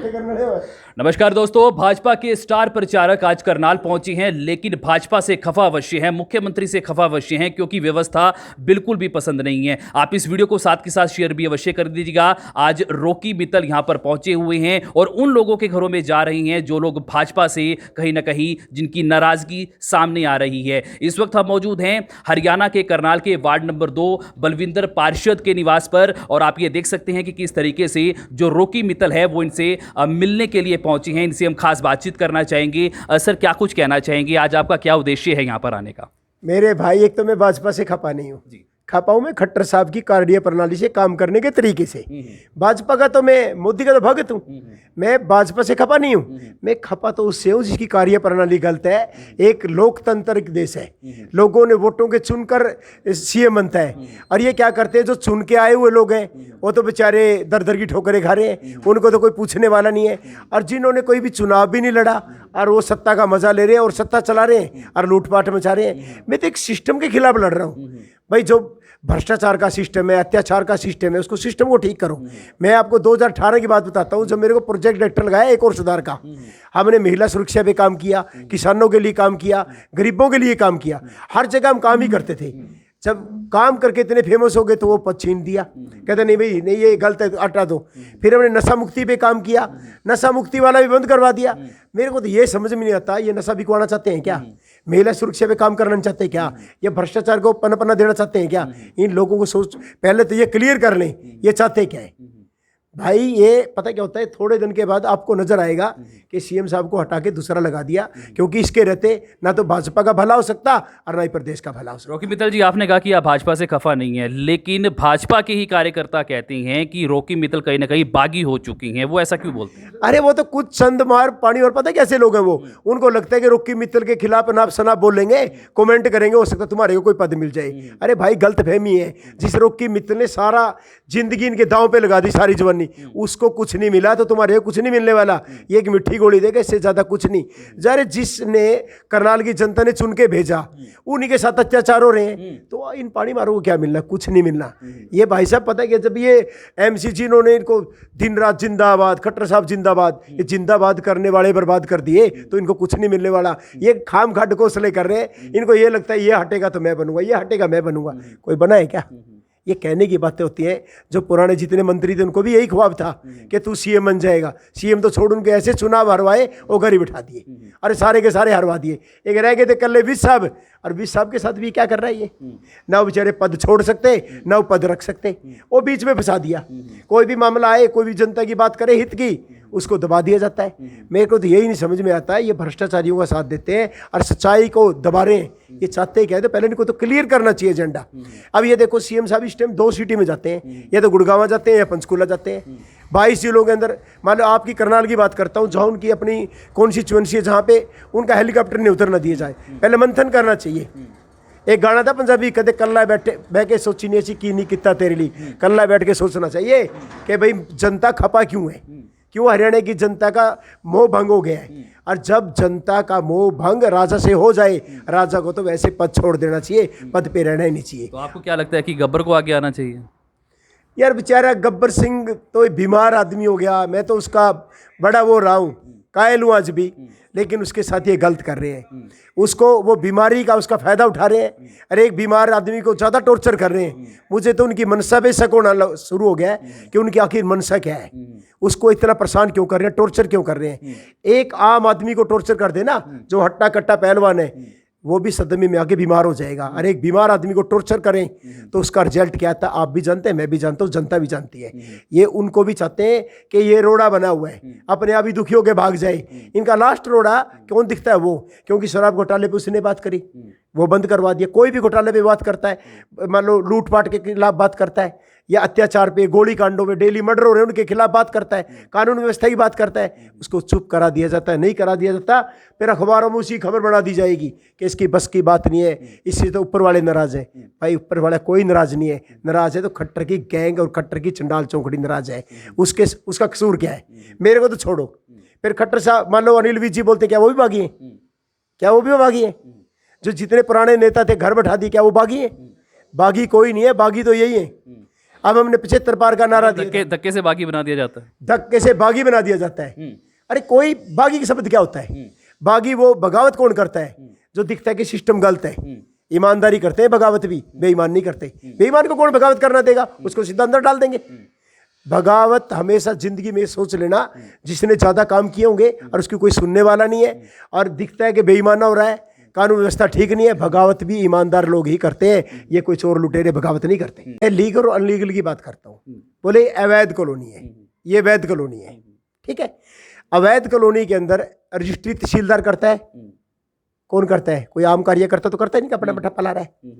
नमस्कार दोस्तों, भाजपा के स्टार प्रचारक आज करनाल पहुंची हैं, लेकिन भाजपा से खफावशी हैं, मुख्यमंत्री से खफावशी हैं, क्योंकि व्यवस्था बिल्कुल भी पसंद नहीं है। आप इस वीडियो को साथ के साथ शेयर भी अवश्य कर दीजिएगा। आज रोकी मित्तल यहां पर पहुंचे हुए हैं और उन लोगों के घरों में जा रही हैं जो लोग भाजपा से कहीं ना कहीं जिनकी नाराजगी सामने आ रही है। इस वक्त हम मौजूद हैं हरियाणा के करनाल के वार्ड नंबर 2 बलविंदर पार्षद के निवास पर, और आप ये देख सकते हैं कि किस तरीके से जो रोकी मित्तल है वो इनसे मिलने के लिए पहुंची हैं। इनसे हम खास बातचीत करना चाहेंगे। सर, क्या कुछ कहना चाहेंगे? आज आपका क्या उद्देश्य है यहाँ पर आने का? मेरे भाई, एक तो मैं भाजपा से खपा नहीं हूँ, खपा हूँ मैं खट्टर साहब की कार्य प्रणाली से, काम करने के तरीके से। भाजपा का तो मैं, मोदी का तो भगत हूँ, मैं भाजपा से खपा नहीं हूँ। मैं खपा तो उससे हूँ जिसकी कार्य प्रणाली गलत है। एक लोकतंत्र देश है, लोगों ने वोटों के चुनकर सीएम बनता है, और ये क्या करते हैं, जो चुन के आए हुए लोग हैं वो तो बेचारे दर दर की ठोकरें खा रहे हैं, उनको तो कोई पूछने वाला नहीं है। और जिन्होंने कोई भी चुनाव भी नहीं लड़ा और वो सत्ता का मजा ले रहे हैं और सत्ता चला रहे हैं और लूटपाट मचा रहे हैं। मैं तो एक सिस्टम के खिलाफ लड़ रहा हूँ भाई। जो भ्रष्टाचार का सिस्टम है, अत्याचार का सिस्टम है, उसको सिस्टम को ठीक करो। मैं आपको 2018 की बात बताता हूँ, जब मेरे को प्रोजेक्ट डायरेक्टर लगाया एक और सुधार का। हमने महिला सुरक्षा पे काम किया, किसानों के लिए काम किया, गरीबों के लिए काम किया, हर जगह हम काम ही करते थे। जब काम करके इतने फेमस हो गए तो वो पद छीन दिया, कहते नहीं भाई नहीं, ये गलत है, हटा दो। फिर हमने नशा मुक्ति पे काम किया, नशा मुक्ति वाला भी बंद करवा दिया। मेरे को तो ये समझ में नहीं आता, ये नशा बिकवाना चाहते हैं क्या? महिला सुरक्षा पे काम करना चाहते हैं क्या? ये भ्रष्टाचार को पनपना देना चाहते हैं क्या? इन लोगों को सोच, पहले तो ये क्लियर कर लें, ये चाहते क्या है भाई। ये पता क्या होता है, थोड़े दिन के बाद आपको नजर आएगा कि सीएम साहब को हटा के दूसरा लगा दिया, क्योंकि इसके रहते ना तो भाजपा का भला हो सकता और ना ही प्रदेश का भला हो सकता। रोकी मित्तल जी, आपने कहा कि आप भाजपा से खफा नहीं है, लेकिन भाजपा के ही कार्यकर्ता कहते हैं कि रोकी मित्तल कहीं ना कहीं बागी हो चुकी हैं। वो ऐसा क्यों बोलते हैं? अरे वो तो कुछ चंद मार पानी, और पता है कैसे लोग हैं वो, उनको लगता है कि रोकी मित्तल के खिलाफ नाप शनाप बोलेंगे, कमेंट करेंगे, हो सकता है तुम्हारे को कोई पद मिल जाए। अरे भाई, गलत फहमी है। जिस रोकी मित्तल ने सारा जिंदगी इनके दांव पे लगा दी, सारी जवानी, उसको कुछ नहीं मिला तो तुम्हारे कुछ नहीं मिलने वाला। ये एक मिट्टी गोली देगा, इससे ज्यादा कुछ नहीं। जरा जिसने करनाल की जनता ने चुन के भेजा, उन्हीं के साथ अत्याचार हो रहे हैं, तो इन पानी मारो को क्या मिलना? कुछ नहीं मिलना। ये भाई साहब, पता है कि जब ये एमसी जिन्होंने इनको दिन रात जिंदाबाद, खट्टर साहब जिंदाबाद, ये जिंदाबाद करने वाले बर्बाद कर दिए, तो इनको कुछ नहीं मिलने वाला। ये खाम खा ढकोसले कर रहे हैं। इनको ये लगता है ये हटेगा तो मैं बनूंगा, ये हटेगा मैं बनूंगा। कोई बना है क्या? ये कहने की बातें होती हैं। जो पुराने जितने मंत्री थे उनको भी यही ख्वाब था कि तू सीएम बन जाएगा। सीएम तो छोड़, उनके ऐसे चुनाव हरवाए और घर ही बिठा दिए। अरे सारे के सारे हरवा दिए। एक रह गए थे कल्ले विज साहब, और विज साहब के साथ भी क्या कर रहा है ये? ना वो बेचारे पद छोड़ सकते, ना वो पद रख सकते, वो बीच में फंसा दिया। कोई भी मामला आए, कोई भी जनता की बात करे हित की, उसको दबा दिया जाता है। मेरे को तो यही नहीं समझ में आता है, ये भ्रष्टाचारियों का साथ देते हैं और सच्चाई को दबा रहे हैं। ये चाहते क्या है? तो पहले इनको तो क्लियर करना चाहिए एजेंडा। अब ये देखो, सीएम साहब इस टाइम 2 सिटी में जाते हैं, या तो गुड़गांव जाते हैं या पंचकूला जाते हैं। 22 जिलों के अंदर, मान लो आपकी करनाल की बात करता हूँ, जहाँ उनकी अपनी कॉन्स्टिट्यूएंसी है, जहाँ पे उनका हेलीकॉप्टर नहीं उतरना दिया जाए, पहले मंथन करना चाहिए। एक गाना था पंजाबी, कदे कल्ला बैठे बह के सोची नहीं ऐसी की नहीं कितना तेरे लिए। कल्ला बैठ के सोचना चाहिए कि भाई जनता खपा क्यों है, क्यों हरियाणा की जनता का मोह भंग हो गया है। और जब जनता का मोह भंग राजा से हो जाए, राजा को तो वैसे पद छोड़ देना चाहिए, पद पे रहना ही नहीं चाहिए। तो आपको क्या लगता है कि गब्बर को आगे आना चाहिए? यार बेचारा गब्बर सिंह तो बीमार आदमी हो गया, मैं तो उसका बड़ा वो रहा हूँ, कायल हूँ आज भी, लेकिन उसके साथ ये गलत कर रहे हैं। उसको, वो बीमारी का उसका फायदा उठा रहे हैं। अरे एक बीमार आदमी को ज़्यादा टॉर्चर कर रहे हैं। मुझे तो उनकी मनसा पे शक होना शुरू हो गया है कि उनकी आखिर मनसा क्या है, उसको इतना परेशान क्यों कर रहे हैं, टॉर्चर क्यों कर रहे हैं। एक आम आदमी को टॉर्चर कर देना, जो हट्टा कट्टा पहलवान है, वो भी सदमे में आके बीमार हो जाएगा। अरे एक बीमार आदमी को टॉर्चर करें तो उसका रिजल्ट क्या आता है? आप भी जानते हैं, मैं भी जानता हूँ, जनता भी जानती है। ये उनको भी चाहते हैं कि ये रोड़ा बना हुआ है, अपने आप ही दुखी होकर भाग जाए। इनका लास्ट रोड़ा कौन दिखता है? वो, क्योंकि शराब घोटाले पे उसने बात करी, वो बंद करवा दिया। कोई भी घोटाले पे बात करता है, मान लो लूटपाट के खिलाफ बात करता है, या अत्याचार पे, गोली कांडों में डेली मर्डर हो रहे हैं उनके खिलाफ बात करता है, कानून व्यवस्था की बात करता है, उसको चुप करा दिया जाता है। नहीं करा दिया जाता, फिर अखबारों में उसी खबर बना दी जाएगी कि इसकी बस की बात नहीं है, इससे तो ऊपर वाले नाराज हैं। भाई ऊपर वाला कोई नाराज नहीं है, नाराज है तो खट्टर की गैंग और खट्टर की चंडाल चौकड़ी नाराज है। उसका कसूर क्या है? मेरे को तो छोड़ो। फिर खट्टर साहब, मान लो अनिल विज जी बोलते, क्या वो भी बागी हैं? क्या वो भी बागी हैं? जो जितने पुराने नेता थे घर बैठा दिए, क्या वो बागी हैं? बागी कोई नहीं है, बागी तो यही है। अब हमने 75 पार का नारा दिया, धक्के से बागी बना दिया जाता है। धक्के से बागी बना दिया जाता है। अरे कोई बागी का शब्द क्या होता है? बागी वो बगावत कौन करता है? जो दिखता है कि सिस्टम गलत है। ईमानदारी करते हैं बगावत भी, बेईमान नहीं करते। बेईमान को कौन बगावत करना देगा? उसको सीधा अंदर डाल देंगे। बगावत हमेशा जिंदगी में सोच लेना, जिसने ज्यादा काम किए होंगे और उसकी कोई सुनने वाला नहीं है और दिखता है कि बेईमाना हो रहा है, कानून व्यवस्था ठीक नहीं है, बगावत भी ईमानदार लोग ही करते हैं। ये कोई चोर लुटेरे बगावत नहीं करते। मैं लीगल और अनलीगल की बात करता हूँ। बोले अवैध कॉलोनी है, ये वैध कॉलोनी है, ठीक है। अवैध कॉलोनी के अंदर रजिस्ट्री तहसीलदार करता है। कौन करता है? कोई आम कार्यकर्ता तो करता ही नहीं, अपना पट्टा ला रहा है।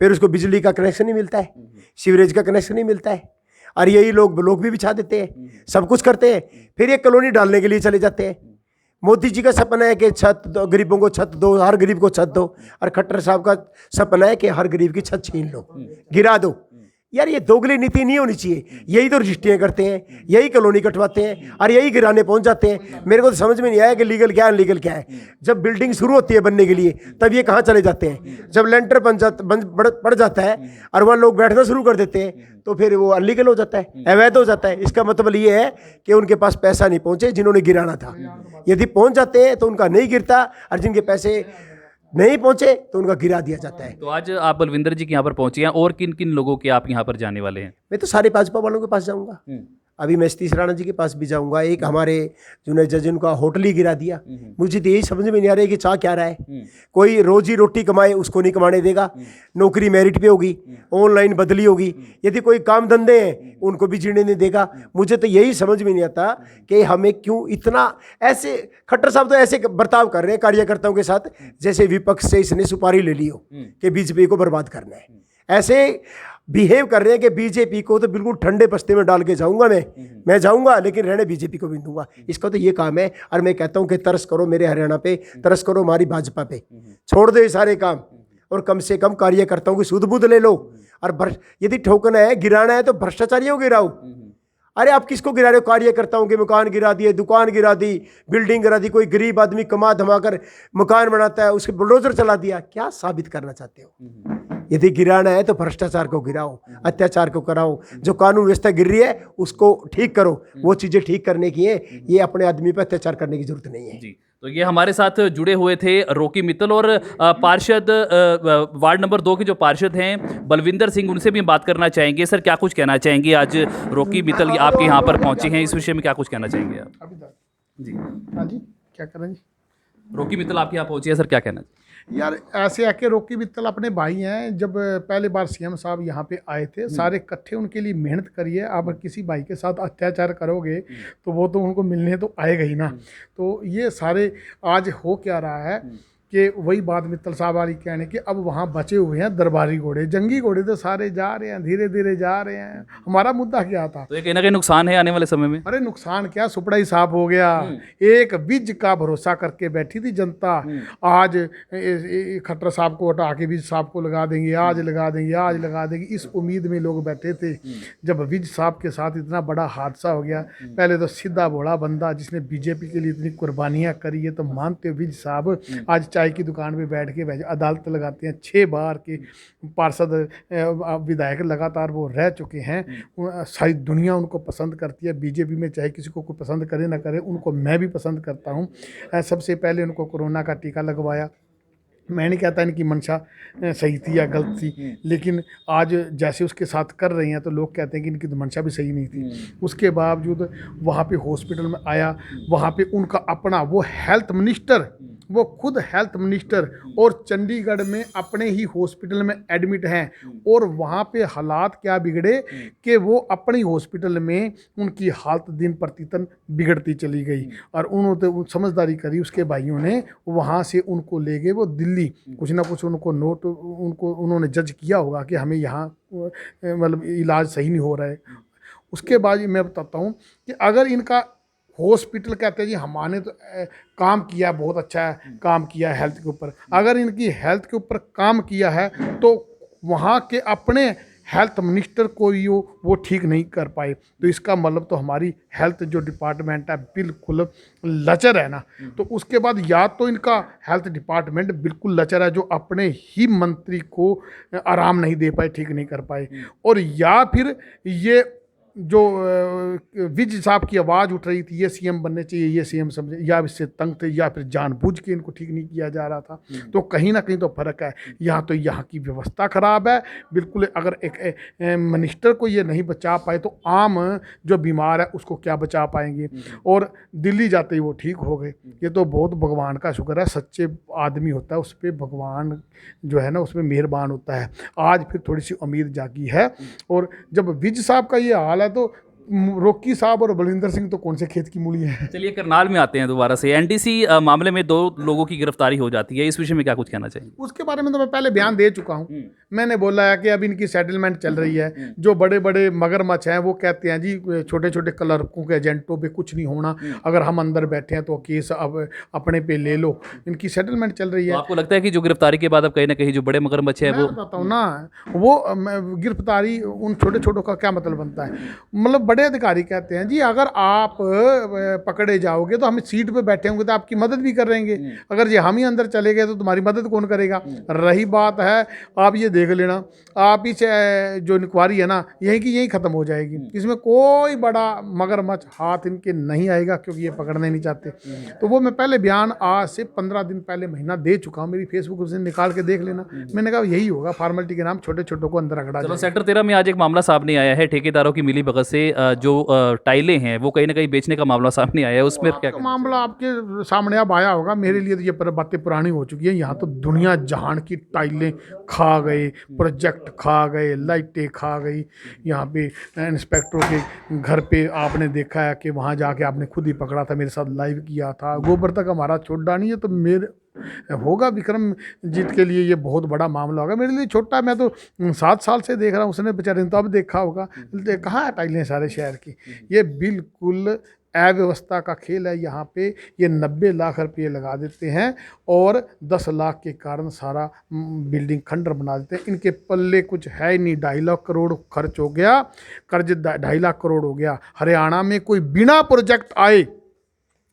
फिर उसको बिजली का कनेक्शन नहीं मिलता है, सीवरेज का कनेक्शन नहीं मिलता है, और यही लोग भी बिछा देते हैं, सब कुछ करते हैं। फिर ये कॉलोनी डालने के लिए चले जाते हैं। मोदी जी का सपना है कि छत दो, गरीबों को छत दो, हर गरीब को छत दो, और खट्टर साहब का सपना है कि हर गरीब की छत छीन लो, गिरा दो। यार ये दोगली नीति नहीं होनी चाहिए। यही तो रजिस्ट्रियाँ करते हैं, यही कॉलोनी कटवाते हैं और यही गिराने पहुंच जाते हैं। मेरे को तो समझ में नहीं आया कि लीगल क्या है अनलीगल क्या है। जब बिल्डिंग शुरू होती है बनने के लिए तब ये कहाँ चले जाते हैं? जब लेंटर पड़ जाता है और वहाँ लोग बैठना शुरू कर देते हैं तो फिर वो अनलीगल हो जाता है, अवैध हो जाता है। इसका मतलब ये है कि उनके पास पैसा नहीं पहुंचे जिन्होंने गिराना था। यदि पहुंच जाते हैं तो उनका नहीं गिरता, और जिनके पैसे नहीं पहुंचे तो उनका गिरा दिया जाता है। तो आज आप बलविंदर जी के यहाँ पर पहुंचे हैं, और किन किन लोगों के आप यहाँ पर जाने वाले हैं? मैं तो सारे भाजपा वालों के पास जाऊंगा। अभी मैं सतीश राणा जी के पास भी जाऊंगा। एक हमारे जुनेद जज, उनका होटल ही गिरा दिया। मुझे तो यही समझ में नहीं आ रहा है कि चाह क्या रहा है। कोई रोजी रोटी कमाए उसको नहीं कमाने देगा। नौकरी मेरिट पे होगी, ऑनलाइन बदली होगी। यदि कोई काम धंधे हैं उनको भी जीने नहीं देगा। मुझे तो यही समझ में नहीं आता कि हमें क्यों इतना ऐसे, खट्टर साहब तो ऐसे बर्ताव कर रहे हैं कार्यकर्ताओं के साथ जैसे विपक्ष से इसने सुपारी ले ली हो कि बीजेपी को बर्बाद करना है। ऐसे बिहेव कर रहे हैं कि बीजेपी को तो बिल्कुल ठंडे बस्ते में डाल के जाऊंगा मैं जाऊंगा, लेकिन रहने बीजेपी को भी दूंगा। इसका तो ये काम है। और मैं कहता हूं कि तरस करो मेरे हरियाणा पे, तरस करो हमारी भाजपा पे, छोड़ दो ये सारे काम और कम से कम कार्यकर्ताओं की सुध बुध ले लो। और यदि ठोकना है, गिराना है तो भ्रष्टाचारियों को गिराओ। अरे आप किसको गिरा रहे हो? कार्यकर्ताओं के मकान गिरा दिए, दुकान गिरा दी, बिल्डिंग गिरा दी। कोई गरीब आदमी कमा धमा कर मकान बनाता है, उसके बुलडोजर चला दिया। क्या साबित करना चाहते हो? यदि गिराना है तो भ्रष्टाचार को गिराओ, अत्याचार को कराओ। जो कानून व्यवस्था गिर रही है उसको ठीक करो। वो चीज़ें ठीक करने की है, ये अपने आदमी पर अत्याचार करने की जरूरत नहीं है जी। तो ये हमारे साथ जुड़े हुए थे रॉकी मित्तल और पार्षद वार्ड नंबर 2 के जो पार्षद हैं बलविंदर सिंह, उनसे भी हम बात करना चाहेंगे। सर क्या कुछ कहना चाहेंगे? आज रॉकी मित्तल आपके यहाँ पर पहुँचे हैं, इस विषय में क्या कुछ कहना चाहेंगे आप? जी हाँ जी, क्या करें जी? रॉकी मित्तल आपके यहाँ पहुँचे हैं, सर क्या कहना चाहिए? यार ऐसे है कि रॉकी मित्तल अपने भाई हैं। जब पहले बार सीएम साहब यहाँ पे आए थे, सारे इकट्ठे उनके लिए मेहनत करिए। आप किसी भाई के साथ अत्याचार करोगे तो वो तो उनको मिलने तो आएगा ही ना। तो ये सारे आज हो क्या रहा है कि वही बात मित्तल साहब वाली कहने कि अब वहाँ बचे हुए हैं दरबारी घोड़े, जंगी घोड़े तो सारे जा रहे हैं, धीरे धीरे जा रहे हैं। हमारा मुद्दा क्या था? तो ये कहीं ना कहीं नुकसान है आने वाले समय में। अरे नुकसान क्या, सुपड़ा ही साफ हो गया। एक बीज का भरोसा करके बैठी थी जनता। आज खट्टर साहब को हटा के बीज साहब को लगा देंगे, आज लगा देंगे, आज लगा देंगे, इस उम्मीद में लोग बैठे थे। जब बीज साहब के साथ इतना बड़ा हादसा हो गया, पहले तो सीधा भोला बंदा जिसने बीजेपी के लिए इतनी कुर्बानियाँ करी है, तो मानते हो बीज साहब आज चाय की दुकान पे बैठ के अदालत लगाते हैं। 6 बार के पार्षद विधायक लगातार वो रह चुके हैं। सारी दुनिया उनको पसंद करती है। बीजेपी में चाहे किसी को कोई पसंद करे ना करे, उनको मैं भी पसंद करता हूँ। सबसे पहले उनको कोरोना का टीका लगवाया। मैं नहीं कहता इनकी मंशा सही थी या गलत थी, लेकिन आज जैसे उसके साथ कर रही हैं तो लोग कहते हैं कि इनकी तो मंशा भी सही नहीं थी। उसके बावजूद वहाँ पे हॉस्पिटल में आया, वहाँ पे उनका अपना वो हेल्थ मिनिस्टर, वो खुद हेल्थ मिनिस्टर और चंडीगढ़ में अपने ही हॉस्पिटल में एडमिट हैं। और वहाँ पे हालात क्या बिगड़े कि वो अपनी हॉस्पिटल में उनकी हालत दिन प्रतिदिन बिगड़ती चली गई। और उन्होंने समझदारी करी, उसके भाइयों ने वहाँ से उनको ले गए वो दिल्ली। कुछ ना कुछ उनको नोट उनको उन्होंने जज किया होगा कि हमें यहाँ मतलब इलाज सही नहीं हो रहा है। उसके बाद मैं बताता हूँ कि अगर इनका हॉस्पिटल कहते हैं जी हमारे तो काम किया, बहुत अच्छा है काम किया हेल्थ के ऊपर, अगर इनकी हेल्थ के ऊपर काम किया है तो वहाँ के अपने हेल्थ मिनिस्टर को ही वो ठीक नहीं कर पाए, तो इसका मतलब तो हमारी हेल्थ जो डिपार्टमेंट है बिल्कुल लचर है ना। तो उसके बाद या तो इनका हेल्थ डिपार्टमेंट बिल्कुल लचर है, जो अपने ही मंत्री को आराम नहीं दे पाए, ठीक नहीं कर पाए, और या फिर ये जो विज साहब की आवाज़ उठ रही थी ये सीएम बनने चाहिए, ये सीएम समझे, या इससे तंग थे, या फिर जानबूझ के इनको ठीक नहीं किया जा रहा था। तो कहीं ना कहीं तो फर्क है। यहाँ तो यहाँ की व्यवस्था खराब है बिल्कुल। अगर एक मिनिस्टर को ये नहीं बचा पाए तो आम जो बीमार है उसको क्या बचा पाएंगे। और दिल्ली जाते ही वो ठीक हो गए। ये तो बहुत भगवान का शुक्र है, सच्चे आदमी होता है उस पर भगवान जो है ना उसमें मेहरबान होता है। आज फिर थोड़ी सी उम्मीद जागी है। और जब विज साहब का ये हाल है तो रोकी साहब और बलविंदर सिंह तो कौन से खेत की मूली है। चलिए करनाल में आते हैं दोबारा से। एनडीसी मामले में 2 लोगों की गिरफ्तारी हो जाती है, इस विषय में क्या कुछ कहना चाहिए? उसके बारे में तो मैं पहले बयान दे चुका हूँ। मैंने बोला है कि अब इनकी सेटलमेंट चल रही है। जो बड़े बड़े मगरमच्छ हैं वो कहते हैं जी छोटे छोटे क्लर्कों के एजेंटों पे कुछ नहीं होना, अगर हम अंदर बैठे हैं तो केस अब अपने पे ले लो। इनकी सेटलमेंट चल रही है। तो आपको लगता है कि जो गिरफ्तारी के बाद अब कहीं ना कहीं जो बड़े मगरमच्छ है मैं वो बताता हूँ ना, वो गिरफ्तारी उन छोटे छोटों का क्या मतलब बनता है। मतलब बड़े अधिकारी कहते हैं जी अगर आप पकड़े जाओगे तो हम सीट पे बैठे होंगे तो आपकी मदद भी करेंगे, अगर ये हम ही अंदर चले गए तो तुम्हारी मदद कौन करेगा। रही बात है, आप ये देख लेना, आप इस जो इंक्वायरी है ना यहीं की यहीं ख़त्म हो जाएगी। इसमें कोई बड़ा मगरमच्छ हाथ इनके नहीं आएगा क्योंकि ये पकड़ने नहीं चाहते। तो वो मैं पहले बयान आज से 15 दिन पहले, महीना दे चुका हूँ। मेरी फेसबुक से निकाल के देख लेना। मैंने कहा यही होगा, फॉर्मेलिटी के नाम छोटे छोटों को अंदर रगड़ा चलो जाएगा। सेक्टर 13 में आज एक मामला सामने आया है, ठेकेदारों की मिली भगत से जो टाइलें हैं वो कहीं ना कहीं बेचने का मामला सामने आया है, उसमें क्या तो मामला आपके सामने अब आया होगा। मेरे लिए तो ये बातें पुरानी हो चुकी है। यहाँ तो दुनिया जहान की टाइलें खा गए, प्रोजेक्ट खा गए, लाइटें खा गई। यहाँ पे इंस्पेक्टरों के घर पे आपने देखा है कि वहाँ जाके आपने खुद ही पकड़ा था, मेरे साथ लाइव किया था। गोबर तक हमारा छोटा नहीं है, तो मेरे होगा विक्रम जीत के लिए ये बहुत बड़ा मामला होगा। मेरे लिए छोटा है, मैं तो 7 साल से देख रहा हूँ, उसने बेचारे ने तो अब देखा होगा। कहाँ है टाइलें सारे शहर की। ये बिल्कुल अव्यवस्था का खेल है। यहाँ पे ये 90 लाख रुपये लगा देते हैं और 10 लाख के कारण सारा बिल्डिंग खंडर बना देते हैं। इनके पल्ले कुछ है ही नहीं। 2.5 लाख करोड़ खर्च हो गया, कर्ज 2.5 लाख करोड़ हो गया। हरियाणा में कोई बिना प्रोजेक्ट आए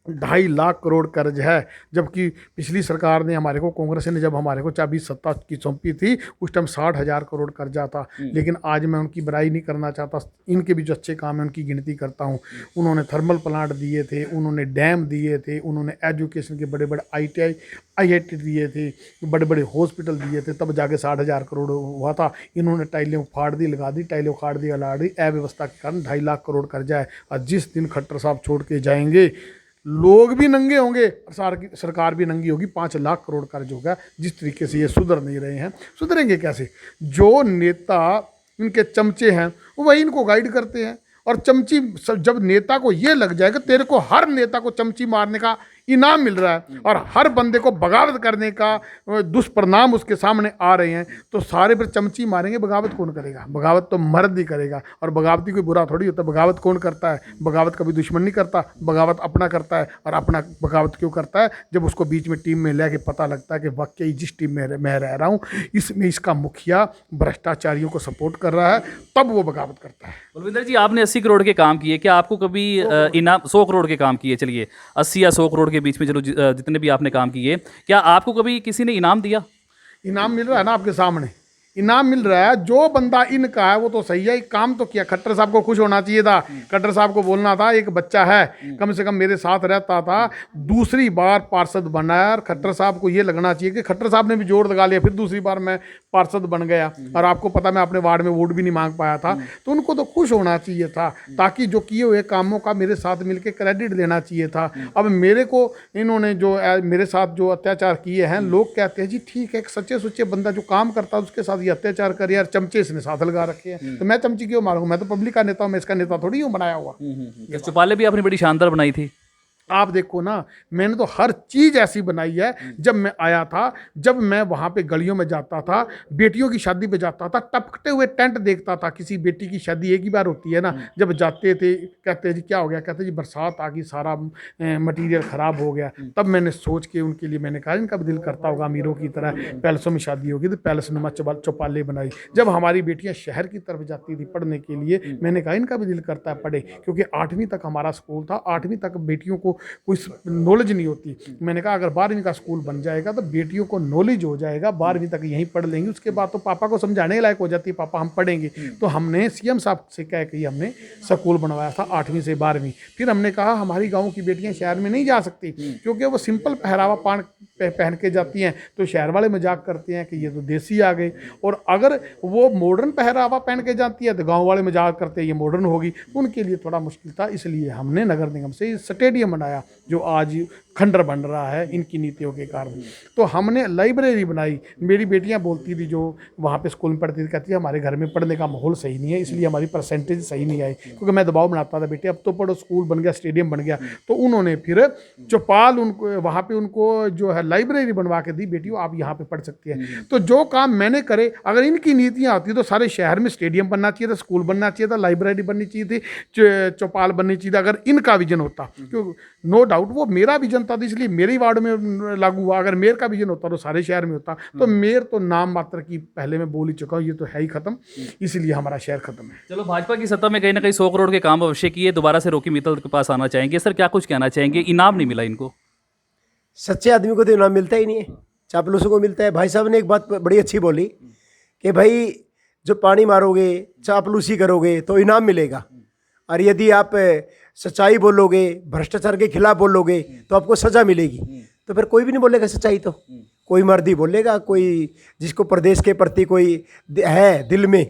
2.5 लाख करोड़ कर्ज है। जबकि पिछली सरकार ने हमारे को, कांग्रेस ने जब हमारे को चाबी सत्ता की सौंपी थी उस टाइम 60,000 करोड़ कर्जा था। लेकिन आज मैं उनकी बुराई नहीं करना चाहता, इनके भी जो अच्छे काम है उनकी गिनती करता हूँ। उन्होंने थर्मल प्लांट दिए थे, उन्होंने डैम दिए थे, उन्होंने एजुकेशन के बड़े बड़े IIT दिए थे, बड़े बड़े हॉस्पिटल दिए थे, तब जाके 60,000 करोड़ हुआ था। इन्होंने टाइलें उखाड़ दी, लगा दी, टाइलें उखाड़ दी, लगा दी। अव्यवस्था के कारण 2.5 लाख करोड़ कर्जा है। और जिस दिन खट्टर साहब छोड़ के जाएंगे लोग भी नंगे होंगे और सरकार भी नंगी होगी। 5 लाख करोड़ कर्ज होगा। जिस तरीके से ये सुधर नहीं रहे हैं, सुधरेंगे कैसे। जो नेता इनके चमचे हैं वही इनको गाइड करते हैं। और चमची, जब नेता को ये लग जाएगा तेरे को हर नेता को चमची मारने का इनाम मिल रहा है और हर बंदे को बगावत करने का दुष्परिणाम उसके सामने आ रहे हैं, तो सारे पर चमची मारेंगे। बगावत कौन करेगा? बगावत तो मर्द ही करेगा। और बगावती कोई बुरा थोड़ी होता। बगावत कौन करता है? बगावत कभी दुश्मन नहीं करता, बगावत अपना करता है। और अपना बगावत क्यों करता है? जब उसको बीच में टीम में ले के पता लगता है कि वाकई जिस टीम में मैं रह रहा हूँ इसमें इसका मुखिया भ्रष्टाचारियों को सपोर्ट कर रहा है, तब वो बगावत करता है। बलविंदर जी, आपने 80 करोड़ के काम किए, क्या आपको कभी इनाम 100 करोड़ के काम किए, चलिए 80 या 100 करोड़ के बीच में चलो जितने भी आपने काम किए, क्या आपको कभी किसी ने इनाम दिया? इनाम मिल रहा है ना आपके सामने, इनाम मिल रहा है। जो बंदा इनका है वो तो सही है, काम तो किया। खट्टर साहब को खुश होना चाहिए था। खट्टर साहब को बोलना था एक बच्चा है कम से कम मेरे साथ रहता था, दूसरी बार पार्षद बना है। और खट्टर साहब को ये लगना चाहिए कि खट्टर साहब ने भी जोर लगा लिया, फिर दूसरी बार मैं पार्षद बन गया। और आपको पता मैं अपने वार्ड में वोट भी नहीं मांग पाया था, तो उनको तो खुश होना चाहिए था, ताकि जो किए हुए कामों का मेरे साथ मिलकर क्रेडिट देना चाहिए था। अब मेरे को इन्होंने जो मेरे साथ जो अत्याचार किए हैं, लोग कहते हैं जी ठीक है, एक सच्चे सुच्चे बंदा जो काम करता है उसके साथ अत्याचार कर यार, चमचे इसने साथ लगा रखे हैं, तो मैं चमची क्यों मारूंगा? मैं तो पब्लिक का नेता हूं, मैं इसका नेता थोड़ी हूं बनाया हुआ। चौपाले भी आपने बड़ी शानदार बनाई थी। आप देखो ना, मैंने तो हर चीज़ ऐसी बनाई है। जब मैं आया था, जब मैं वहाँ पे गलियों में जाता था, बेटियों की शादी पे जाता था, टपकते हुए टेंट देखता था। किसी बेटी की शादी एक ही बार होती है ना, जब जाते थे कहते जी क्या हो गया, कहते जी बरसात आ गई, सारा मटेरियल ख़राब हो गया। तब मैंने सोच के उनके लिए मैंने कहा इनका भी दिल करता होगा अमीरों की तरह पैलेसों में शादी होगी तो पैलेस नुमा चौपाले बनाई। जब हमारी बेटियाँ शहर की तरफ जाती थी पढ़ने के लिए, मैंने कहा इनका भी दिल करता है पढ़े, क्योंकि 8वीं तक हमारा स्कूल था। 8वीं तक बेटियों को कोई नॉलेज नहीं होती। मैंने कहा अगर 12वीं का स्कूल बन जाएगा तो बेटियों को नॉलेज हो जाएगा, 12वीं तक यहीं पढ़ लेंगी, उसके बाद तो पापा को समझाने के लायक हो जाती है, पापा हम पढ़ेंगे। तो हमने सीएम साहब से कह के हमने स्कूल बनवाया था 8वीं से 12वीं। फिर हमने कहा हमारी गाँव की बेटियाँ शहर में नहीं जा सकती, क्योंकि वो सिंपल पहरावा पहन के जाती हैं तो शहर वाले मजाक करते हैं कि ये तो देसी आ गए, और अगर वो मॉडर्न पहरावा पहन के जाती है तो गांव वाले मजाक करते हैं ये मॉडर्न होगी। उनके लिए थोड़ा मुश्किल था, इसलिए हमने नगर निगम से स्टेडियम बनाया जो आज खंडर बन रहा है इनकी नीतियों के कारण। तो हमने लाइब्रेरी बनाई। मेरी बेटियां बोलती थी जो वहाँ पे स्कूल में पढ़ती थी, कहती है हमारे घर में पढ़ने का माहौल सही नहीं है, इसलिए हमारी परसेंटेज सही नहीं आई, क्योंकि मैं दबाव बनाता था बेटे अब तो पढ़ो, स्कूल बन गया, स्टेडियम बन गया। तो उन्होंने फिर चौपाल उनको वहाँ पे उनको जो है लाइब्रेरी बनवा के दी, बेटियों आप यहाँ पे पढ़ सकती है। तो जो काम मैंने करे, अगर इनकी नीतियाँ आती तो सारे शहर में स्टेडियम बनना चाहिए था, स्कूल बनना चाहिए था, लाइब्रेरी बननी चाहिए थी, चौपाल बननी चाहिए था, अगर इनका विजन होता। क्यों नो डाउट वो मेरा विजन था, इसलिए मेरे ही वार्ड में लागू हुआ। अगर मेयर का विजन होता तो सारे शहर में होता। तो मेयर तो नाम मात्र की पहले मैं बोल ही चुका हूँ, ये तो है ही खत्म, इसलिए हमारा शहर खत्म है। चलो, भाजपा की सत्ता में कहीं ना कहीं 100 करोड़ के काम अवश्य किए, दोबारा से रॉकी मित्तल के पास आना चाहेंगे। सर क्या कुछ कहना चाहेंगे, इनाम नहीं मिला इनको? सच्चे आदमी को तो इनाम मिलता ही नहीं है, चापलूसों को मिलता है। भाई साहब ने एक बात बड़ी अच्छी बोली कि भाई जो पानी मारोगे, चापलूसी करोगे तो इनाम मिलेगा, और यदि आप सच्चाई बोलोगे, भ्रष्टाचार के खिलाफ बोलोगे तो आपको सजा मिलेगी। तो फिर कोई भी नहीं बोलेगा सच्चाई, तो कोई मर्द ही बोलेगा, कोई जिसको प्रदेश के प्रति कोई है दिल में,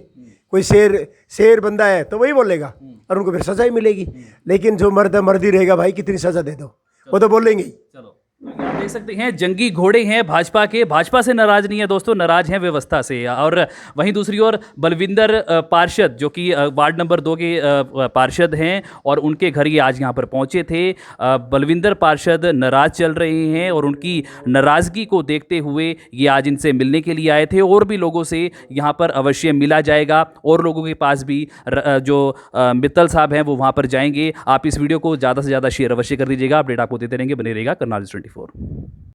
कोई शेर बंदा है तो वही बोलेगा, और उनको फिर सजा ही मिलेगी। लेकिन जो मर्द ही रहेगा, भाई कितनी सजा दे दो वो तो बोलेंगे ही। चलो, आप देख सकते हैं जंगी घोड़े हैं भाजपा के। भाजपा से नाराज नहीं है दोस्तों, नाराज हैं व्यवस्था से। और वहीं दूसरी ओर बलविंदर पार्षद जो कि वार्ड नंबर 2 के पार्षद हैं, और उनके घर ये आज यहाँ पर पहुँचे थे। बलविंदर पार्षद नाराज चल रहे हैं, और उनकी नाराज़गी को देखते हुए ये आज इनसे मिलने के लिए आए थे। और भी लोगों से यहाँ पर अवश्य मिला जाएगा, और लोगों के पास भी जो मित्तल साहब हैं वो वहाँ पर जाएंगे। आप इस वीडियो को ज़्यादा से ज़्यादा शेयर अवश्य कर दीजिएगा। अपडेट आपको देते रहेंगे, बने रहेगा कर्नाल 24।